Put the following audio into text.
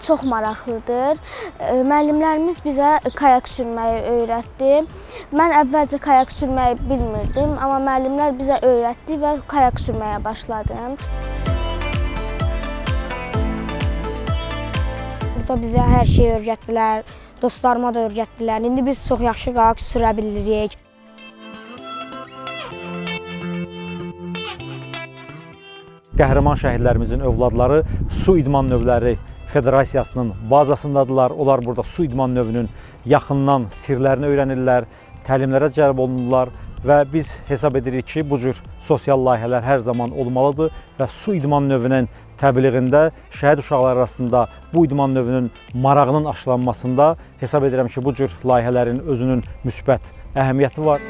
çox maraqlıdır. Müəllimlərimiz bizə kayak sürməyi öyrətdi. Mən əvvəlcə kayak sürməyi bilmirdim, amma müəllimlər bizə öyrətdi və kayak sürməyə başladım. Burada bizə hər şeyi öyrətdilər, dostlarıma da öyrətdilər. İndi biz çox yaxşı kayak sürə bilirik. Qəhrəman şəhidlərimizin övladları Su İdman Növləri Federasiyasının bazasındadırlar. Onlar burada su idman növünün yaxından sirlərini öyrənirlər, təlimlərə cəlb olunurlar və biz hesab edirik ki, bu cür sosial layihələr hər zaman olmalıdır və su idman növünün təbliğində, şəhid uşaqlar arasında bu idman növünün marağının aşılanmasında hesab edirəm ki, bu cür layihələrin özünün müsbət əhəmiyyəti var.